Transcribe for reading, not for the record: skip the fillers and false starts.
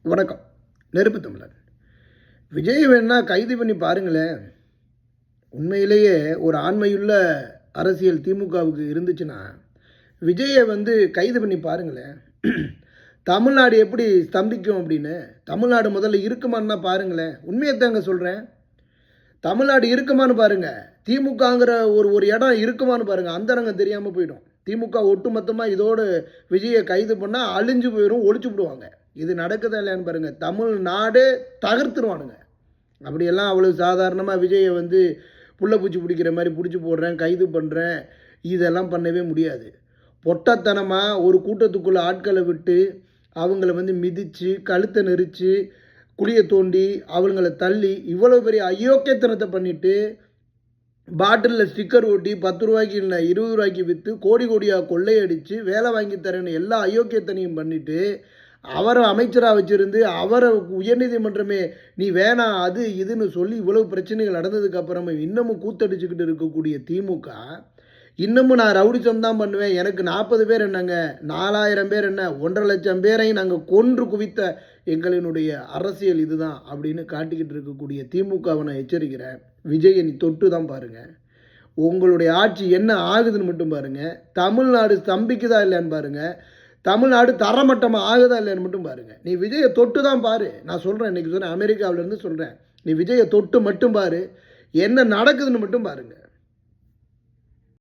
வணக்கம். நெருப்பு தமிழன். விஜய் வேணா கைது பண்ணி பாருங்களேன். உண்மையிலேயே ஒரு ஆண்மையுள்ள அரசியல் திமுகவுக்கு இருந்துச்சுன்னா விஜயை கைது பண்ணி பாருங்களேன். தமிழ்நாடு எப்படி ஸ்தம்பிக்கும் அப்படின்னு. தமிழ்நாடு முதல்ல இருக்குமான்னு தான் பாருங்களேன். உண்மையைத்தாங்க சொல்கிறேன். தமிழ்நாடு இருக்குமான்னு பாருங்கள். திமுகங்கிற ஒரு ஒரு இடம் இருக்குமான்னு பாருங்கள். அந்தரங்கம் தெரியாமல் போயிடும். திமுக ஒட்டுமொத்தமாக இதோடு விஜயை கைது பண்ணால் அழிஞ்சு போயிடும், ஒழிச்சு விடுவாங்க. இது நடக்குதா இல்லையான்னு பாருங்கள். தமிழ்நாடு தகர்த்துருவானுங்க. அப்படியெல்லாம் அவ்வளோ சாதாரணமாக விஜயை புள்ளப்பூச்சி பிடிக்கிற மாதிரி பிடிச்சி போடுறேன், கைது பண்ணுறேன், இதெல்லாம் பண்ணவே முடியாது. பொட்டத்தனமாக ஒரு கூட்டத்துக்குள்ளே ஆட்களை விட்டு அவங்கள மிதித்து கழுத்தை நெரிச்சு குழியை தோண்டி அவங்கள தள்ளி இவ்வளோ பெரிய அயோக்கியத்தனத்தை பண்ணிவிட்டு பாட்டிலில் ஸ்டிக்கர் ஓட்டி 10 ரூபாய்க்கு இல்லை 20 ரூபாய்க்கு விற்று கோடி கோடியாக கொள்ளையடித்து வேலை வாங்கி தரேன்னு எல்லா அயோக்கியத்தனையும் பண்ணிவிட்டு அவரை அமைச்சராக வச்சுருந்து அவரை உயர்நீதிமன்றமே நீ வேணாம் அது இதுன்னு சொல்லி இவ்வளவு பிரச்சனைகள் நடந்ததுக்கப்புறமே இன்னமும் கூத்தடிச்சுக்கிட்டு இருக்கக்கூடிய திமுக இன்னமும் நான் ரவுடிச்சம் தான் பண்ணுவேன், எனக்கு 40 பேர் என்னங்க, 4000 பேர் என்ன, 1.5 லட்சம் பேரையும் நாங்கள் கொன்று குவித்த எங்களினுடைய அரசியல் இதுதான் அப்படின்னு காட்டிக்கிட்டு இருக்கக்கூடிய திமுகவை நான் எச்சரிக்கிறேன். விஜயை நீ தொட்டு தான் பாருங்கள். உங்களுடைய ஆட்சி என்ன ஆகுதுன்னு மட்டும் பாருங்கள். தமிழ்நாடு ஸ்தம்பிக்குதா இல்லையான்னு பாருங்கள். தமிழ்நாடு தரமட்டமாக ஆகுதா இல்லைன்னு மட்டும் பாருங்கள். நீ விஜயை தொட்டு தான் பாரு. நான் சொல்கிறேன், இன்றைக்கி சொன்னேன், அமெரிக்காவிலேருந்து சொல்கிறேன், நீ விஜயை தொட்டு மட்டும் பாரு, என்ன நடக்குதுன்னு மட்டும் பாருங்கள்.